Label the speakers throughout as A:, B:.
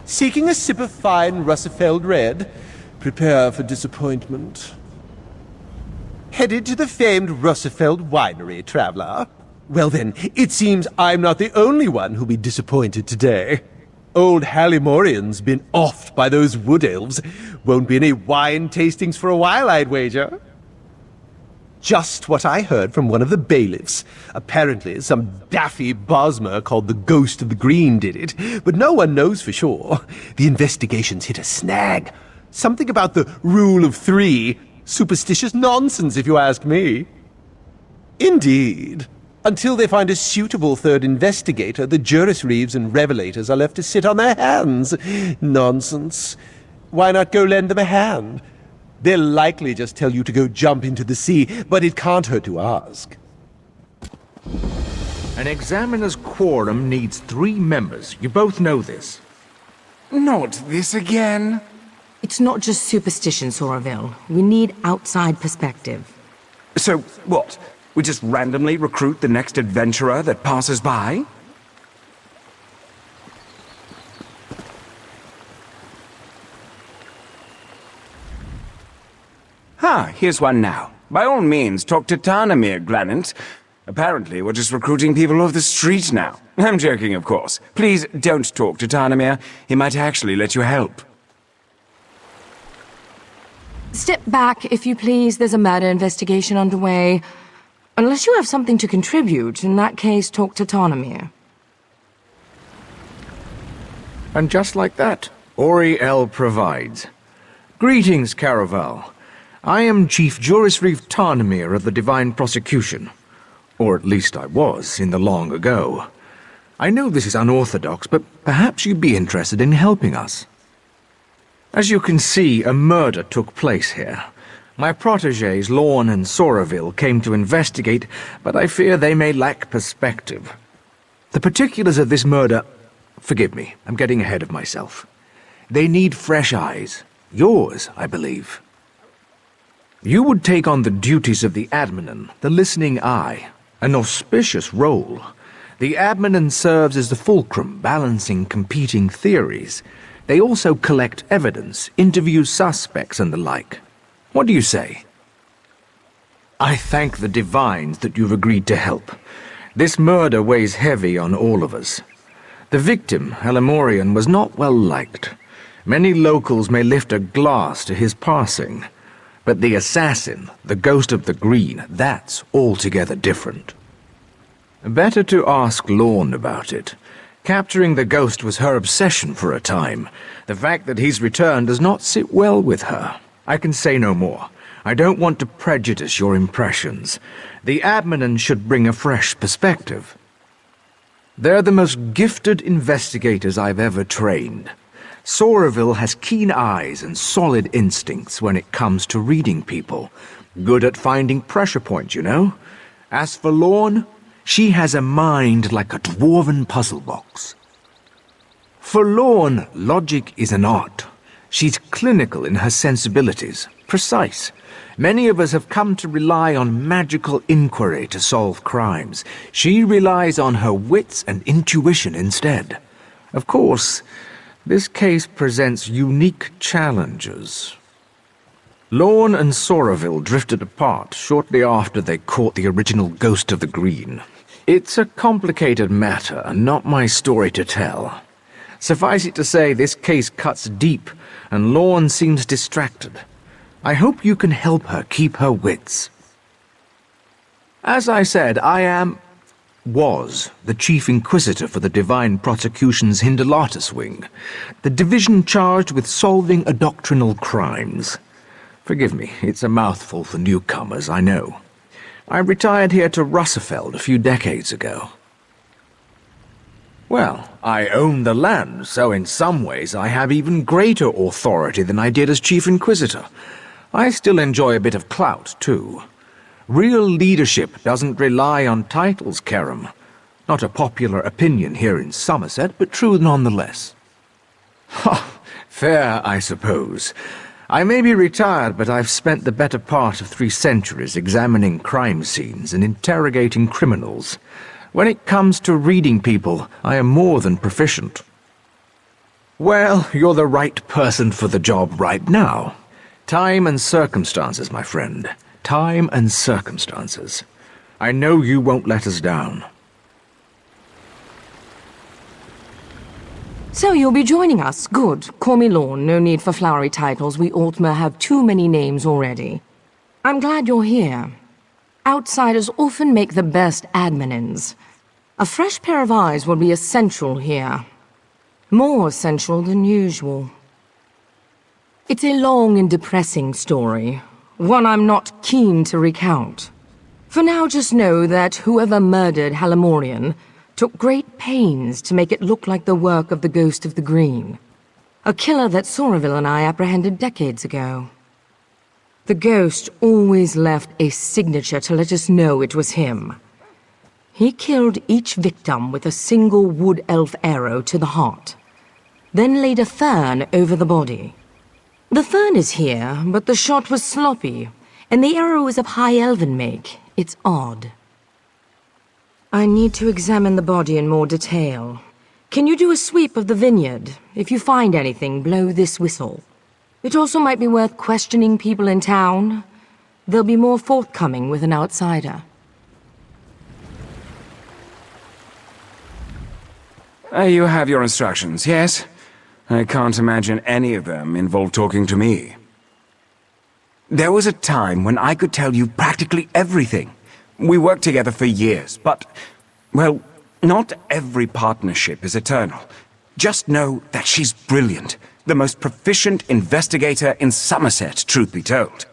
A: Seeking a sip of fine Russefeld red? Prepare for disappointment. Headed to the famed Russefeld winery, traveler? Well then, it seems I'm not the only one who'll be disappointed today. Old Hallimorian's been offed by those wood elves. Won't be any wine tastings for a while, I'd wager. Just what I heard from one of the bailiffs. Apparently, some daffy Bosmer called the Ghost of the Green did it, but no one knows for sure. The investigation's hit a snag. Something about the rule of three. Superstitious nonsense, if you ask me. Indeed. Until they find a suitable third investigator, the Juris Reeves and Revelators are left to sit on their hands. Nonsense. Why not go lend them a hand? They'll likely just tell you to go jump into the sea, but it can't hurt to ask.
B: An examiner's quorum needs 3 members. You both know this.
C: Not this again.
D: It's not just superstition, Soraville. We need outside perspective.
C: So, what? We just randomly recruit the next adventurer that passes by? Here's one now. By all means, talk to Tarnamir, Granite. Apparently, we're just recruiting people off the street now. I'm joking, of course. Please don't talk to Tarnamir. He might actually let you help.
D: Step back, if you please. There's a murder investigation underway. Unless you have something to contribute, in that case, talk to Tarnamir.
B: And just like that, Auriel provides. Greetings, Caraval. I am Chief Juris Reeve Tarnamir of the Divine Prosecution. Or at least I was, in the long ago. I know this is unorthodox, but perhaps you'd be interested in helping us. As you can see, a murder took place here. My protégés, Lorne and Soraville, came to investigate, but I fear they may lack perspective. The particulars of this murder... Forgive me, I'm getting ahead of myself. They need fresh eyes. Yours, I believe. You would take on the duties of the Adminan, the listening eye, an auspicious role. The Adminan serves as the fulcrum, balancing competing theories. They also collect evidence, interview suspects and the like. What do you say? I thank the Divines that you've agreed to help. This murder weighs heavy on all of us. The victim, Hallimorian, was not well liked. Many locals may lift a glass to his passing. But the assassin, the Ghost of the Green, that's altogether different. Better to ask Lorne about it. Capturing the ghost was her obsession for a time. The fact that he's returned does not sit well with her. I can say no more. I don't want to prejudice your impressions. The Adminan should bring a fresh perspective. They're the most gifted investigators I've ever trained. Soraville has keen eyes and solid instincts when it comes to reading people. Good at finding pressure points, you know. As for Lorne, she has a mind like a dwarven puzzle box. For Lorne, logic is an art. She's clinical in her sensibilities, precise. Many of us have come to rely on magical inquiry to solve crimes. She relies on her wits and intuition instead. Of course, this case presents unique challenges. Lorne and Soraville drifted apart shortly after they caught the original Ghost of the Green. It's a complicated matter and not my story to tell. Suffice it to say, this case cuts deep, and Lorne seems distracted. I hope you can help her keep her wits. As I said, was the Chief Inquisitor for the Divine Prosecution's Hindelatus wing, the division charged with solving doctrinal crimes. Forgive me, it's a mouthful for newcomers, I know. I retired here to Russefeld a few decades ago. Well, I own the land, so in some ways I have even greater authority than I did as Chief Inquisitor. I still enjoy a bit of clout, too. Real leadership doesn't rely on titles, Kerem. Not a popular opinion here in Summerset, but true nonetheless. Ha! Fair, I suppose. I may be retired, but I've spent the better part of 3 centuries examining crime scenes and interrogating criminals. When it comes to reading people, I am more than proficient. Well, you're the right person for the job right now. Time and circumstances, my friend. Time and circumstances. I know you won't let us down.
D: So you'll be joining us. Good. Call me Lorne. No need for flowery titles. We Altmer have too many names already. I'm glad you're here. Outsiders often make the best adminins. A fresh pair of eyes will be essential here. More essential than usual. It's a long and depressing story. One I'm not keen to recount. For now, just know that whoever murdered Halimorian took great pains to make it look like the work of the Ghost of the Green. A killer that Soraville and I apprehended decades ago. The ghost always left a signature to let us know it was him. He killed each victim with a single wood elf arrow to the heart, then laid a fern over the body. The fern is here, but the shot was sloppy, and the arrow is of high elven make. It's odd. I need to examine the body in more detail. Can you do a sweep of the vineyard? If you find anything, blow this whistle. It also might be worth questioning people in town. They'll be more forthcoming with an outsider.
C: You have your instructions, yes? I can't imagine any of them involve talking to me. There was a time when I could tell you practically everything. We worked together for years, but, well, not every partnership is eternal. Just know that she's brilliant. The most proficient investigator in Summerset, truth be told.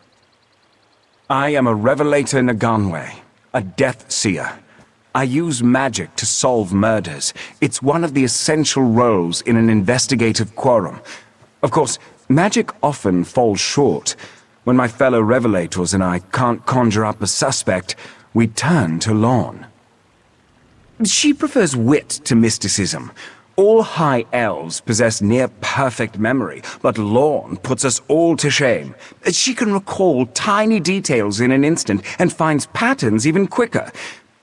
C: I am a Revelator Naganwe, a Death Seer. I use magic to solve murders. It's one of the essential roles in an investigative quorum. Of course, magic often falls short. When my fellow Revelators and I can't conjure up a suspect, we turn to Lorne. She prefers wit to mysticism. All high elves possess near-perfect memory, but Lorne puts us all to shame. She can recall tiny details in an instant and finds patterns even quicker.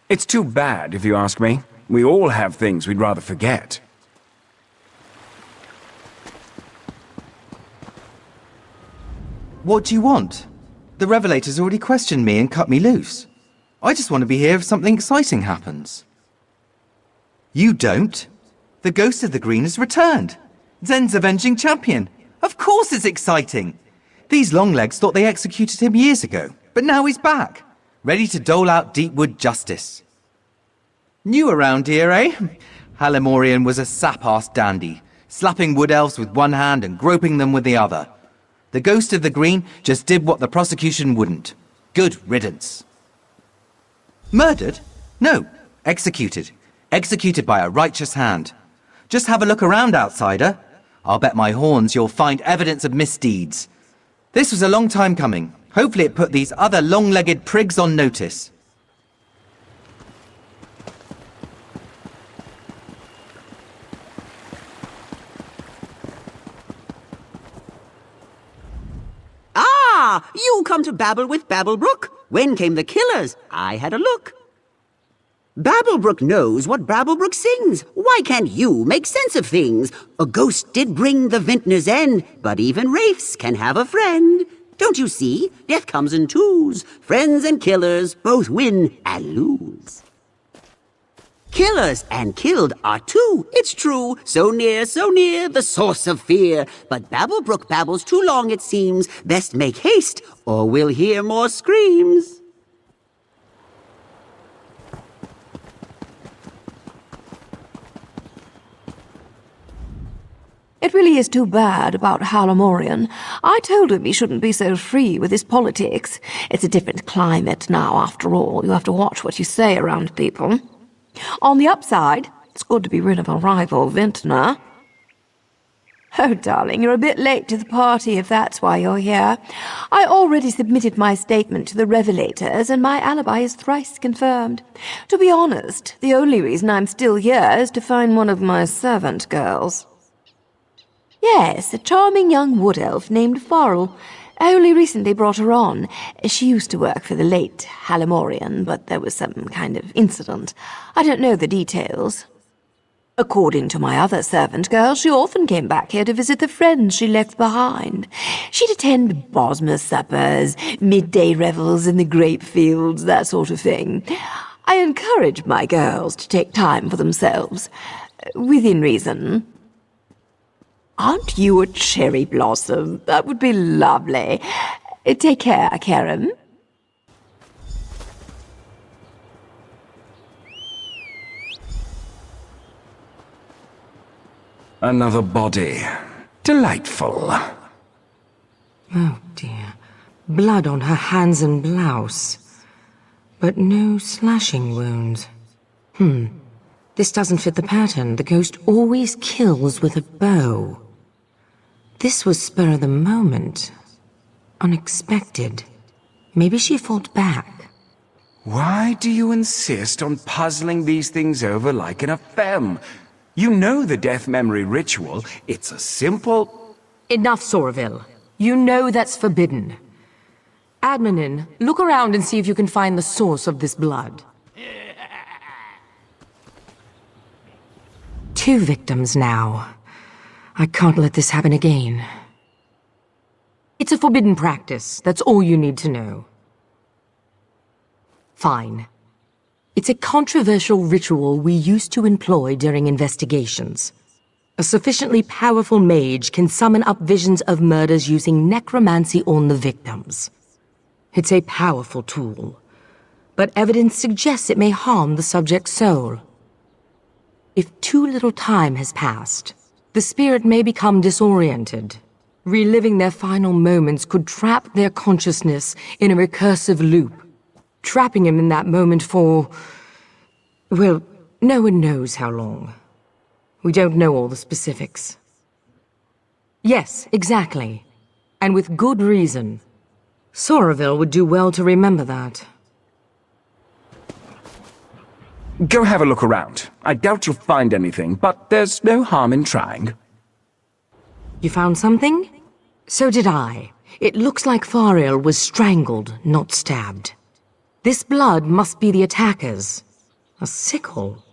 C: It's too bad, if you ask me. We all have things we'd rather forget.
E: What do you want? The Revelator's already questioned me and cut me loose. I just want to be here if something exciting happens. You don't? The Ghost of the Green has returned. Zen's avenging champion. Of course it's exciting. These Longlegs thought they executed him years ago, but now he's back, ready to dole out Deepwood justice. New around here, eh? Halimorian was a sap-ass dandy, slapping wood elves with one hand and groping them with the other. The Ghost of the Green just did what the prosecution wouldn't. Good riddance. Murdered? No, executed. Executed by a righteous hand. Just have a look around, outsider. I'll bet my horns you'll find evidence of misdeeds. This was a long time coming. Hopefully it put these other long-legged prigs on notice.
F: Ah, you come to babble with Babblebrook? When came the killers? I had a look. Babblebrook knows what Babblebrook sings. Why can't you make sense of things? A ghost did bring the vintner's end, but even wraiths can have a friend. Don't you see? Death comes in twos. Friends and killers both win and lose. Killers and killed are two, it's true. So near, the source of fear. But Babblebrook babbles too long, it seems. Best make haste, or we'll hear more screams.
G: It really is too bad about Halimorian. I told him he shouldn't be so free with his politics. It's a different climate now, after all. You have to watch what you say around people. On the upside, it's good to be rid of a rival vintner. Oh, darling, you're a bit late to the party if that's why you're here. I already submitted my statement to the Revelators, and my alibi is thrice confirmed. To be honest, the only reason I'm still here is to find one of my servant girls. Yes, a charming young wood elf named Farrell. I only recently brought her on. She used to work for the late Halimorian, but there was some kind of incident. I don't know the details. According to my other servant girl, she often came back here to visit the friends she left behind. She'd attend Bosmer suppers, midday revels in the grape fields, that sort of thing. I encourage my girls to take time for themselves, within reason. Aren't you a cherry blossom? That would be lovely. Take care, Karen.
C: Another body. Delightful.
D: Oh dear. Blood on her hands and blouse. But no slashing wounds. This doesn't fit the pattern. The ghost always kills with a bow. This was spur of the moment. Unexpected. Maybe she fought back.
C: Why do you insist on puzzling these things over like an femme? You know the death memory ritual. It's a simple...
D: Enough, Soraville. You know that's forbidden. Admin, look around and see if you can find the source of this blood. 2 victims now. I can't let this happen again. It's a forbidden practice. That's all you need to know. Fine. It's a controversial ritual we used to employ during investigations. A sufficiently powerful mage can summon up visions of murders using necromancy on the victims. It's a powerful tool, but evidence suggests it may harm the subject's soul. If too little time has passed, the spirit may become disoriented. Reliving their final moments could trap their consciousness in a recursive loop, trapping him in that moment for... well, no one knows how long. We don't know all the specifics. Yes, exactly. And with good reason. Soraville would do well to remember that.
C: Go have a look around. I doubt you'll find anything, but there's no harm in trying.
D: You found something? So did I. It looks like Fariel was strangled, not stabbed. This blood must be the attacker's. A sickle?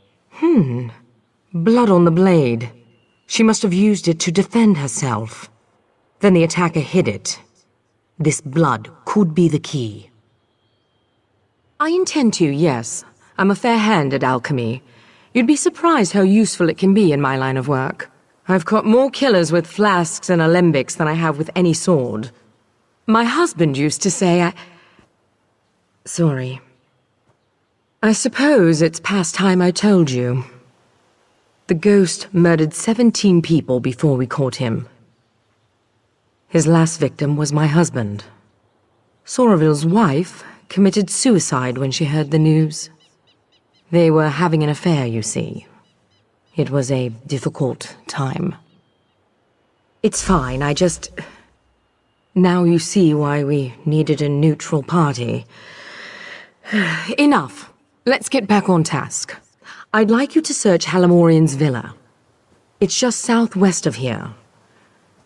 D: Blood on the blade. She must have used it to defend herself. Then the attacker hid it. This blood could be the key. I intend to, yes. I'm a fair hand at alchemy. You'd be surprised how useful it can be in my line of work. I've caught more killers with flasks and alembics than I have with any sword. My husband used to say Sorry. I suppose it's past time I told you. The ghost murdered 17 people before we caught him. His last victim was my husband. Soraville's wife committed suicide when she heard the news. They were having an affair, you see. It was a difficult time. It's fine, Now you see why we needed a neutral party. Enough. Let's get back on task. I'd like you to search Halamorian's villa. It's just southwest of here.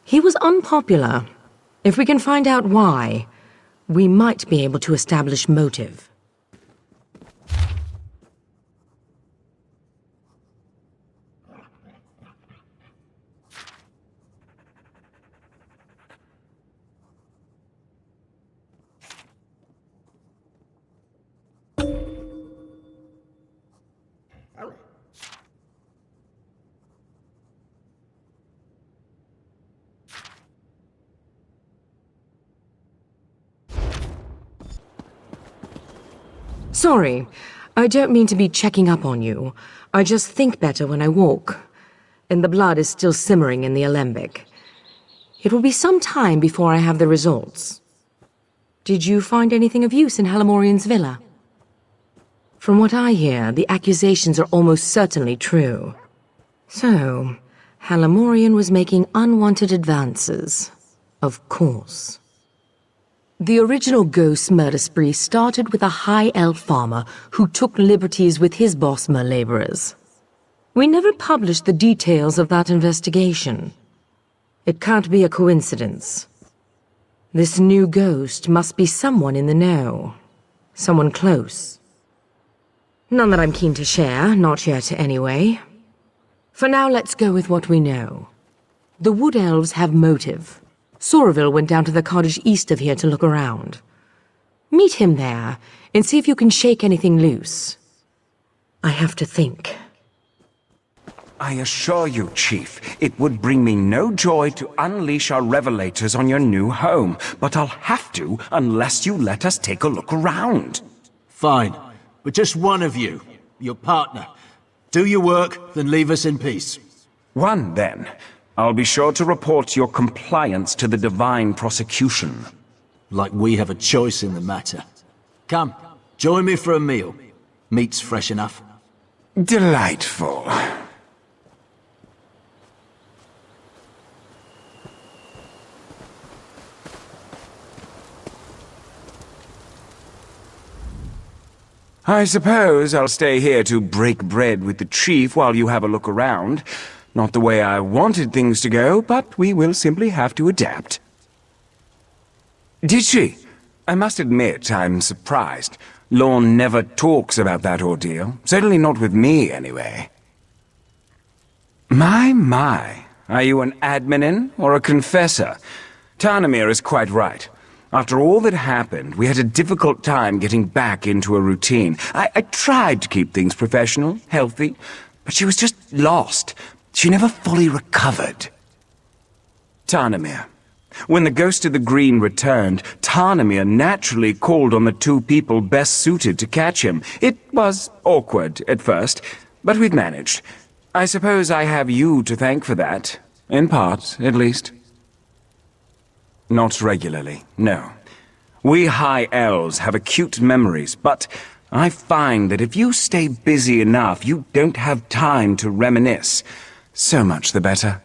D: He was unpopular. If we can find out why, we might be able to establish motive. Sorry, I don't mean to be checking up on you. I just think better when I walk. And the blood is still simmering in the alembic. It will be some time before I have the results. Did you find anything of use in Halamorian's villa? From what I hear, the accusations are almost certainly true. So, Halamorian was making unwanted advances. Of course. The original ghost murder spree started with a high elf farmer who took liberties with his Bosmer laborers. We never published the details of that investigation. It can't be a coincidence. This new ghost must be someone in the know. Someone close. None that I'm keen to share, not yet anyway. For now, let's go with what we know. The Wood Elves have motive. Soraville went down to the cottage east of here to look around. Meet him there, and see if you can shake anything loose. I have to think.
C: I assure you, Chief, it would bring me no joy to unleash our revelators on your new home, but I'll have to unless you let us take a look around.
H: Fine, but just one of you, your partner. Do your work, then leave us in peace.
C: One, then. I'll be sure to report your compliance to the divine prosecution.
H: Like we have a choice in the matter. Come, join me for a meal. Meat's fresh enough.
C: Delightful. I suppose I'll stay here to break bread with the chief while you have a look around. Not the way I wanted things to go, but we will simply have to adapt. Did she? I must admit, I'm surprised. Lorne never talks about that ordeal. Certainly not with me, anyway. My. Are you an adminin or a confessor? Tarnamir is quite right. After all that happened, we had a difficult time getting back into a routine. I tried to keep things professional, healthy, but she was just lost. She never fully recovered. Tarnamir. When the Ghost of the Green returned, Tarnamir naturally called on the two people best suited to catch him. It was awkward at first, but we've managed. I suppose I have you to thank for that. In part, at least. Not regularly, no. We High Elves have acute memories, but I find that if you stay busy enough, you don't have time to reminisce. So much the better.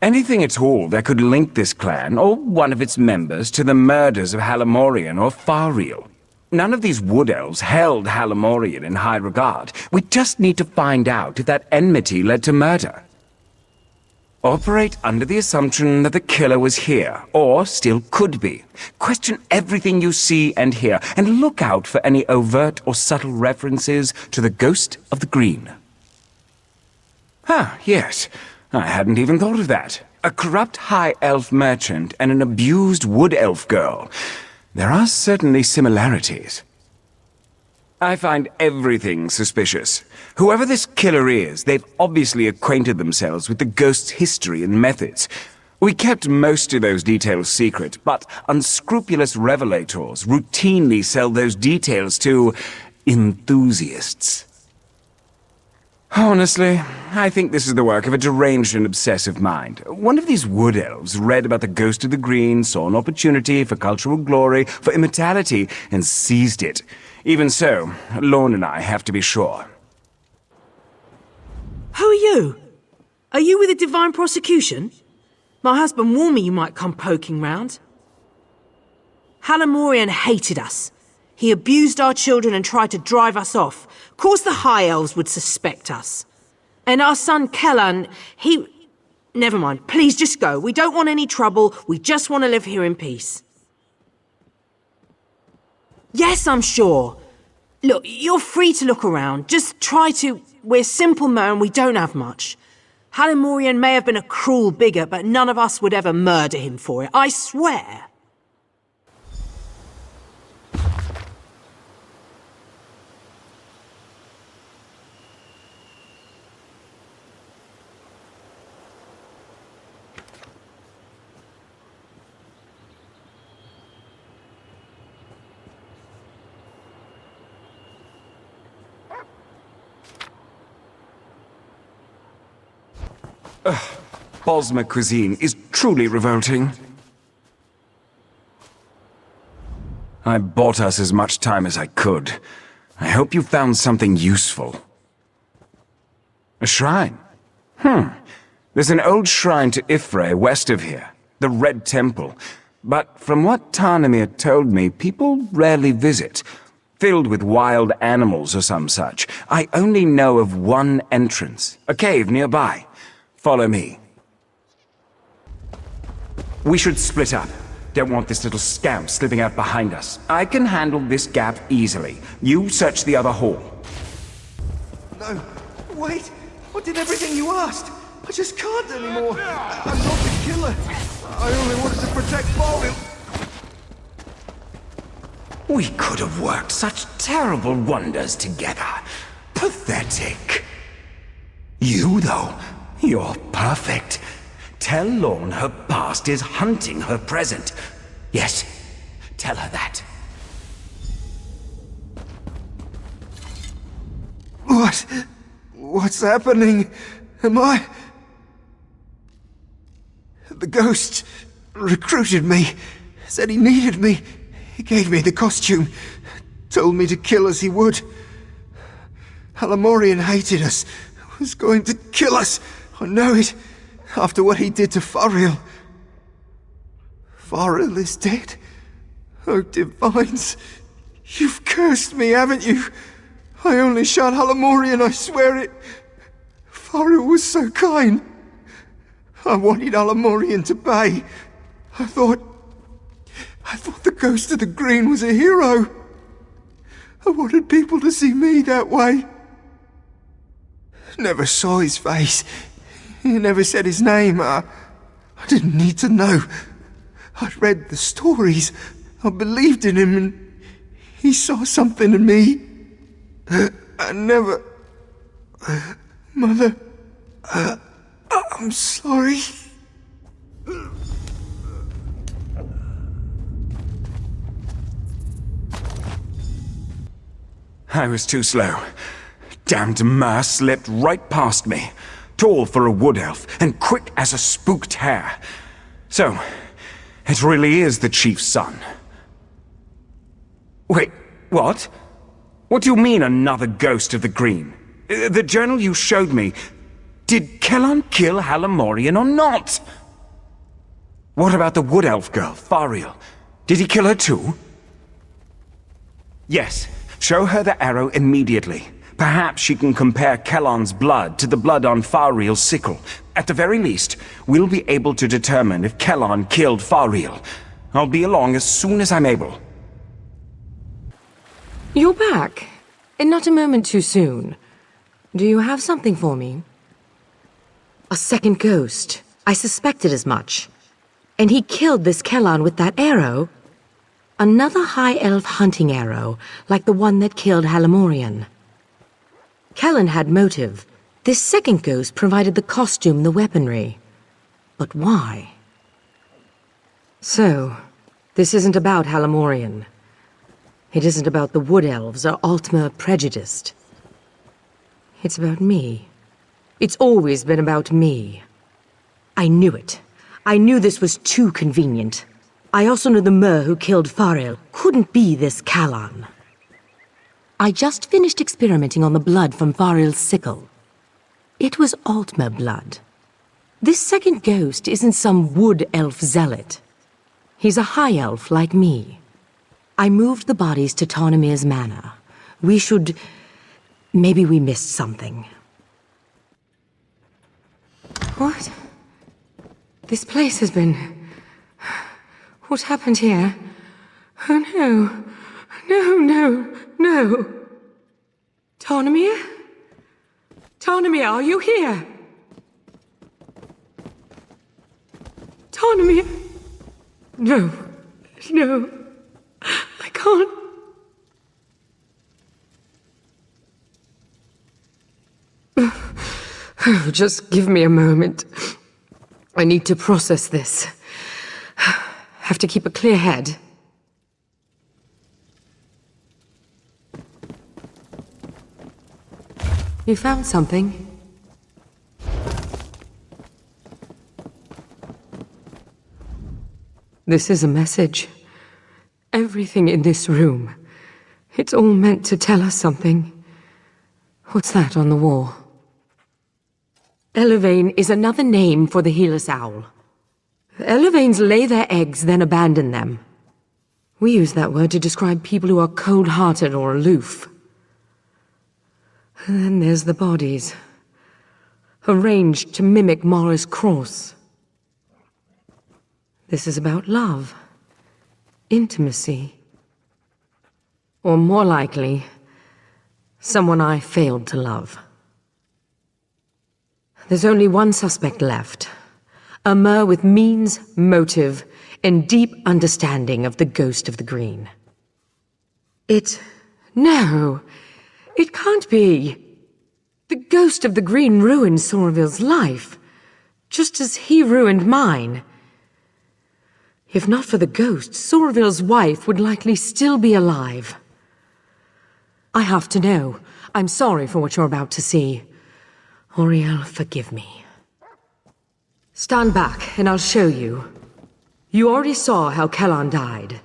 C: Anything at all that could link this clan, or one of its members, to the murders of Halamorian or Fariel. None of these Wood Elves held Halamorian in high regard. We just need to find out if that enmity led to murder. Operate under the assumption that the killer was here, or still could be. Question everything you see and hear, and look out for any overt or subtle references to the Ghost of the Green. Ah, yes. I hadn't even thought of that. A corrupt High Elf merchant and an abused Wood Elf girl. There are certainly similarities. I find everything suspicious. Whoever this killer is, they've obviously acquainted themselves with the ghost's history and methods. We kept most of those details secret, but unscrupulous revelators routinely sell those details to enthusiasts. Honestly, I think this is the work of a deranged and obsessive mind. One of these Wood Elves read about the Ghost of the Green, saw an opportunity for cultural glory, for immortality, and seized it. Even so, Lorne and I have to be sure.
I: Who are you? Are you with the Divine Prosecution? My husband warned me you might come poking round. Halamorian hated us. He abused our children and tried to drive us off. Of course the High Elves would suspect us. And our son Kellan, he... Never mind, please just go. We don't want any trouble. We just want to live here in peace. Yes, I'm sure. Look, you're free to look around. Just try to... We're simple men, we don't have much. Halamorian may have been a cruel bigot, but none of us would ever murder him for it. I swear.
C: Bosmer cuisine is truly revolting. I bought us as much time as I could. I hope you found something useful. A shrine? There's an old shrine to Ifre west of here, the Red Temple. But from what Tarnamir told me, people rarely visit. Filled with wild animals or some such. I only know of one entrance, a cave nearby. Follow me. We should split up. Don't want this little scamp slipping out behind us. I can handle this gap easily. You search the other hall.
A: No, wait! What
B: did everything you asked. I just can't anymore. I'm not the killer. I only wanted to protect Farrell.
C: We could have worked such terrible wonders together. Pathetic. You, though, you're perfect. Tell Lorne her past is hunting her present. Yes, tell her that.
B: What's happening? Am I... The ghost recruited me, said he needed me. He gave me the costume, told me to kill as he would. Halamorian hated us, was going to kill us. I know it, after what he did to Farrell. Farrell is dead. Oh, Divines, you've cursed me, haven't you? I only shot Halamorian, I swear it. Farrell was so kind. I wanted Halamorian to pay. I thought the Ghost of the Green was a hero. I wanted people to see me that way. Never saw his face. He never said his name. I didn't need to know. I'd read the stories. I believed in him, and he saw something in me. I never... Mother... I'm sorry.
C: I was too slow. Damned Mer slipped right past me. Tall for a wood elf, and quick as a spooked hare. So, it really is the chief's son. Wait, what? What do you mean, another Ghost of the Green? The journal you showed me, did Kellan kill Halamorian or not? What about the wood elf girl, Fariel? Did he kill her too? Yes, show her the arrow immediately. Perhaps she can compare Kellan's blood to the blood on Fariel's sickle. At the very least, we'll be able to determine if Kellan killed Fariel. I'll be along as soon as I'm able.
D: You're back, and not a moment too soon. Do you have something for me? A second ghost. I suspected as much. And he killed this Kellan with that arrow? Another high elf hunting arrow, like the one that killed Halamorian. Kellan had motive. This second ghost provided the costume, the weaponry. But why? So, this isn't about Halamorian. It isn't about the Wood Elves or Altmer prejudiced. It's about me. It's always been about me. I knew it. I knew this was too convenient. I also knew the Mer who killed Farrell couldn't be this Kellan. I just finished experimenting on the blood from Farrell's sickle. It was Altmer blood. This second ghost isn't some wood elf zealot. He's a high elf like me. I moved the bodies to Tarnamir's manor. We should... Maybe we missed something. What? This place has been... What happened here? Oh no. No. Tarnamir? Tarnamir, are you here? Tarnamir? No. I can't. Oh, just give me a moment. I need to process this. Have to keep a clear head. You found something? This is a message. Everything in this room. It's all meant to tell us something. What's that on the wall? Elevane is another name for the Helus owl. Elevanes lay their eggs, then abandon them. We use that word to describe people who are cold-hearted or aloof. And then there's the bodies, arranged to mimic Mara's cross. This is about love, intimacy, or more likely, someone I failed to love. There's only one suspect left. A mer with means, motive, and deep understanding of the ghost of the green. No, it can't be. The ghost of the green ruined Sorville's life, just as he ruined mine. If not for the ghost, Sorville's wife would likely still be alive. I have to know. I'm sorry for what you're about to see. Auriel, forgive me. Stand back, and I'll show you. You already saw how Kellan died.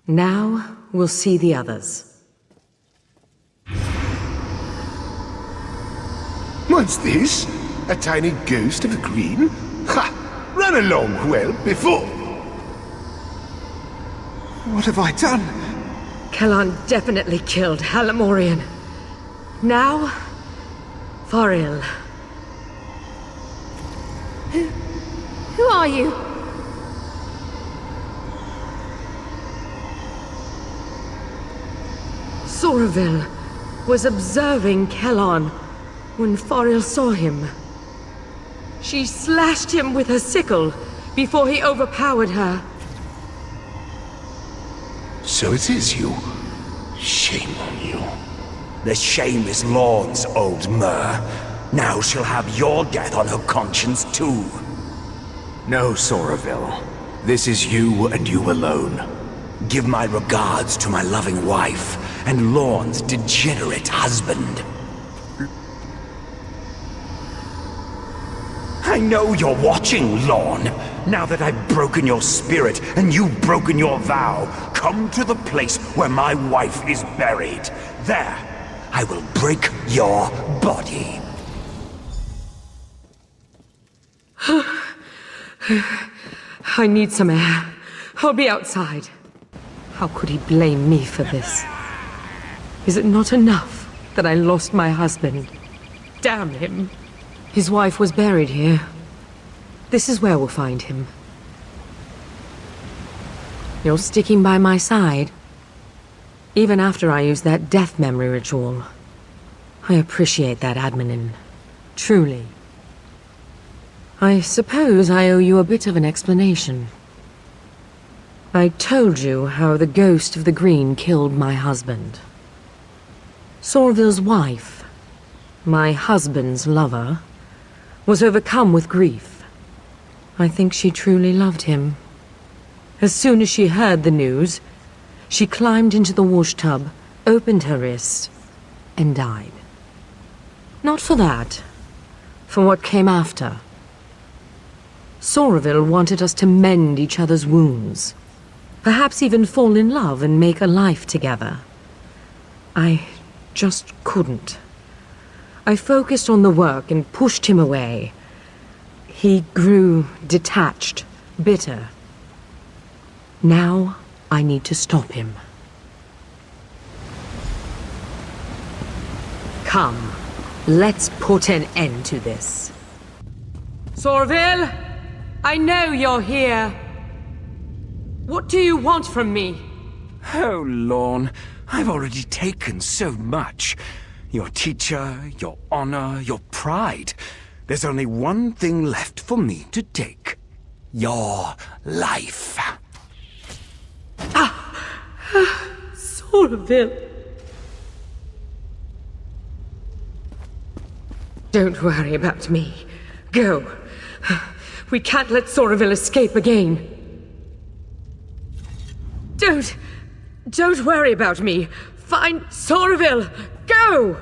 D: Now, we'll see the others.
A: What's this? A tiny ghost of a green? Ha! Run along well before. What have I done?
D: Kellan definitely killed Halamorian. Now, Faril.
G: Who are you?
D: Sorville was observing Kellan when Faril saw him. She slashed him with her sickle before he overpowered her.
A: So it is you. Shame on you.
J: The shame is Lorne's, old Mer. Now she'll have your death on her conscience too.
B: No, Sorville. This is you and you alone.
J: Give my regards to my loving wife and Lorne's degenerate husband. I know you're watching, Lorne. Now that I've broken your spirit and you've broken your vow, come to the place where my wife is buried. There, I will break your body.
D: I need some air. I'll be outside. How could he blame me for this? Is it not enough that I lost my husband? Damn him. His wife was buried here. This is where we'll find him. You're sticking by my side. Even after I used that death memory ritual. I appreciate that, Admin. Truly. I suppose I owe you a bit of an explanation. I told you how the ghost of the green killed my husband. Sorville's wife, my husband's lover, was overcome with grief. I think she truly loved him. As soon as she heard the news, she climbed into the wash tub, opened her wrist, and died. Not for that, for what came after. Sorville wanted us to mend each other's wounds, perhaps even fall in love and make a life together. I just couldn't. I focused on the work and pushed him away. He grew detached, bitter. Now I need to stop him. Come, let's put an end to this. Sorville, I know you're here. What do you want from me?
C: Oh, Lorne, I've already taken so much. Your teacher, your honor, your pride. There's only one thing left for me to take. Your life.
D: Sorville. Don't worry about me. Go. We can't let Sorville escape again. Don't worry about me. Find Sorville. Go!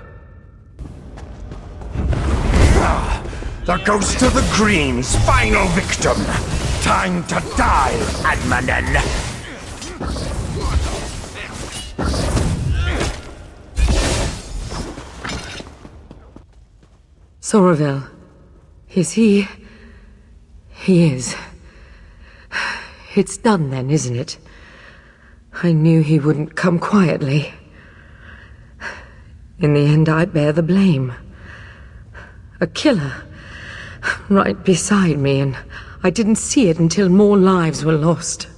J: The ghost of the Green's final victim. Time to die, Admanen.
D: Sorville. Is he... He is. It's done then, isn't it? I knew he wouldn't come quietly. In the end, I bear the blame. A killer. Right beside me, and I didn't see it until more lives were lost.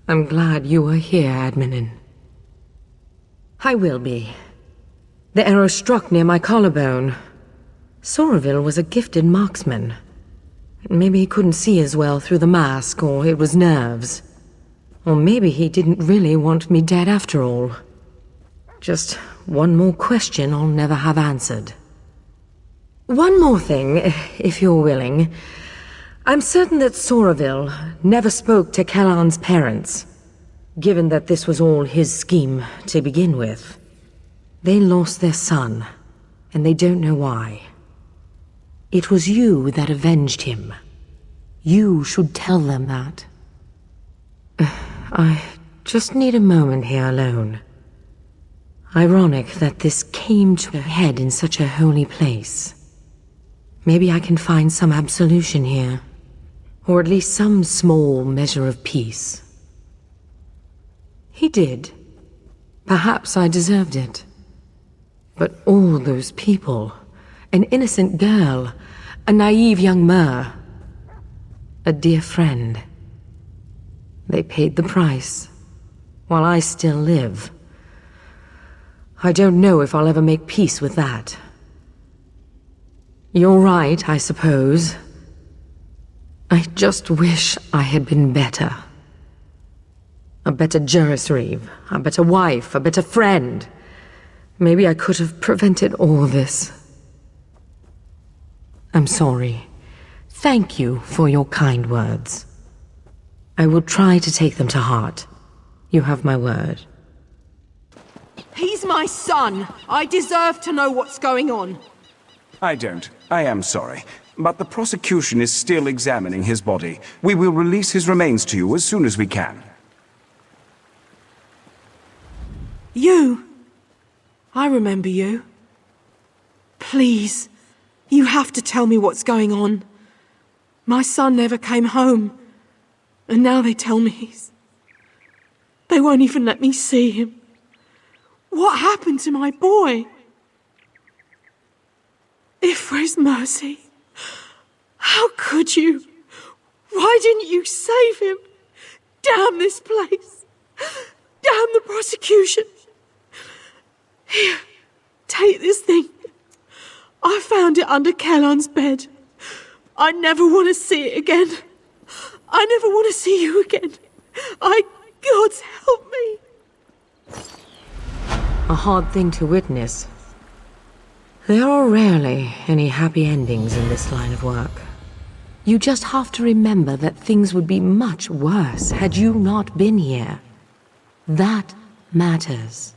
D: I'm glad you were here, Admin. I will be. The arrow struck near my collarbone. Soraville was a gifted marksman. Maybe he couldn't see as well through the mask, or it was nerves. Or maybe he didn't really want me dead after all. Just one more question I'll never have answered. One more thing, if you're willing. I'm certain that Soraville never spoke to Kellan's parents, given that this was all his scheme to begin with. They lost their son, and they don't know why. It was you that avenged him. You should tell them that. I just need a moment here alone. Ironic that this came to a head in such a holy place. Maybe I can find some absolution here, or at least some small measure of peace. He did. Perhaps I deserved it. But all those people, an innocent girl, a naive young Mer, a dear friend. They paid the price, while I still live. I don't know if I'll ever make peace with that. You're right, I suppose. I just wish I had been better. A better Juris Reeve, a better wife, a better friend. Maybe I could have prevented all this. I'm sorry. Thank you for your kind words. I will try to take them to heart. You have my word.
I: He's my son. I deserve to know what's going on.
C: I don't. I am sorry. But the prosecution is still examining his body. We will release his remains to you as soon as we can.
I: You. I remember you. Please, you have to tell me what's going on. My son never came home. And now they tell me they won't even let me see him. What happened to my boy? Ifre's mercy. How could you? Why didn't you save him? Damn this place. Damn the prosecution. Here, take this thing. I found it under Kellan's bed. I never want to see it again. I never want to see you again. God help me.
D: A hard thing to witness. There are rarely any happy endings in this line of work. You just have to remember that things would be much worse had you not been here. That matters.